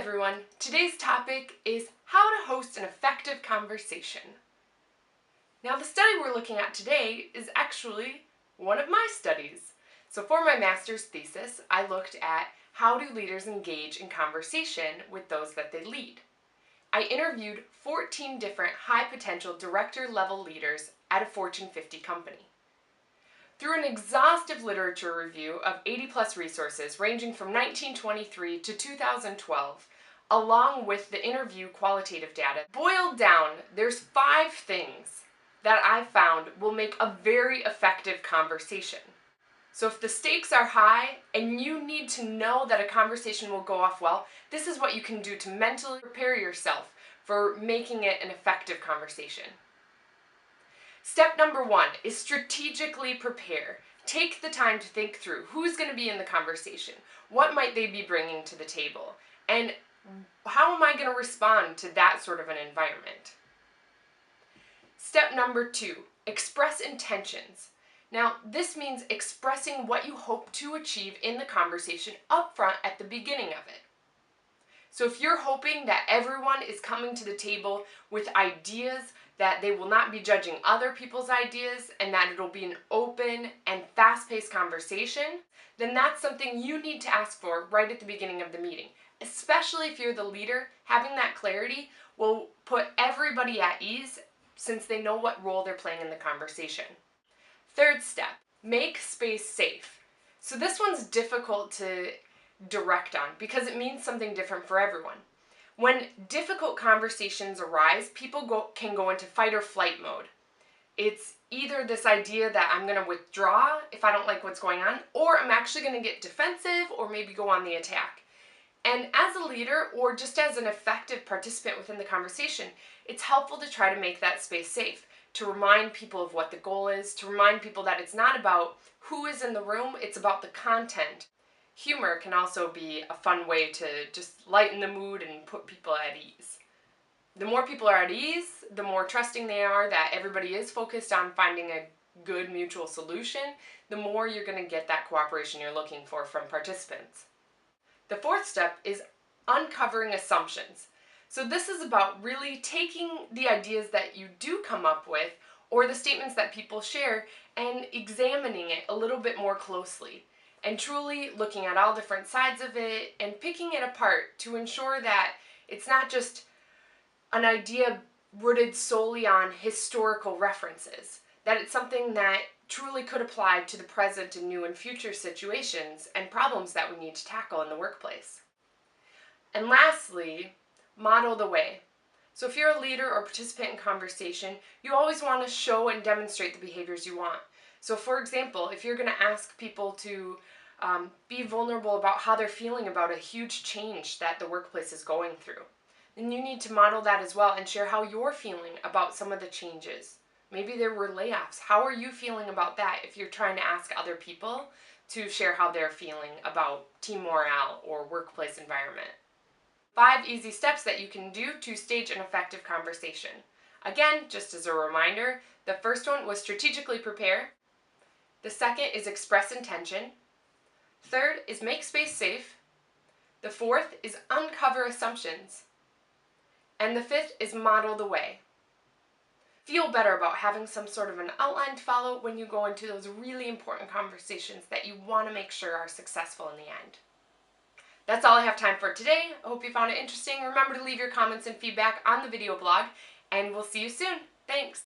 everyone. Today's topic is how to host an effective conversation. Now, the study we're looking at today is actually one of my studies. So for my master's thesis, I looked at how do leaders engage in conversation with those that they lead. I interviewed 14 different high-potential director-level leaders at a Fortune 50 company. Through an exhaustive literature review of 80-plus resources ranging from 1923 to 2012, along with the interview qualitative data, boiled down, there's 5 things that I found will make a very effective conversation. So if the stakes are high and you need to know that a conversation will go off well, this is what you can do to mentally prepare yourself for making it an effective conversation. Step number 1 is strategically prepare. Take the time to think through who's going to be in the conversation, what might they be bringing to the table, and how am I going to respond to that sort of an environment. Step number 2, express intentions. Now, this means expressing what you hope to achieve in the conversation up front at the beginning of it. So if you're hoping that everyone is coming to the table with ideas, that they will not be judging other people's ideas, and that it'll be an open and fast-paced conversation, then that's something you need to ask for right at the beginning of the meeting. Especially if you're the leader, having that clarity will put everybody at ease since they know what role they're playing in the conversation. Third step, make space safe. So this one's difficult to direct on because it means something different for everyone. When difficult conversations arise, people can go into fight or flight mode. It's either this idea that I'm going to withdraw if I don't like what's going on, or I'm actually going to get defensive or maybe go on the attack. And as a leader or just as an effective participant within the conversation, it's helpful to try to make that space safe, to remind people of what the goal is, to remind people that it's not about who is in the room, it's about the content. Humor can also be a fun way to just lighten the mood and put people at ease. The more people are at ease, the more trusting they are that everybody is focused on finding a good mutual solution, the more you're going to get that cooperation you're looking for from participants. The fourth step is uncovering assumptions. So this is about really taking the ideas that you do come up with or the statements that people share and examining it a little bit more closely. And truly looking at all different sides of it and picking it apart to ensure that it's not just an idea rooted solely on historical references, that it's something that truly could apply to the present and new and future situations and problems that we need to tackle in the workplace. And lastly, model the way. So if you're a leader or participant in conversation, you always want to show and demonstrate the behaviors you want. So for example, if you're going to ask people to be vulnerable about how they're feeling about a huge change that the workplace is going through, then you need to model that as well and share how you're feeling about some of the changes. Maybe there were layoffs. How are you feeling about that if you're trying to ask other people to share how they're feeling about team morale or workplace environment? 5 easy steps that you can do to stage an effective conversation. Again, just as a reminder, the first one was strategically prepare. The second is express intention. Third is make space safe. The fourth is uncover assumptions. And the fifth is model the way. Feel better about having some sort of an outline to follow when you go into those really important conversations that you want to make sure are successful in the end. That's all I have time for today. I hope you found it interesting. Remember to leave your comments and feedback on the video blog, and we'll see you soon. Thanks!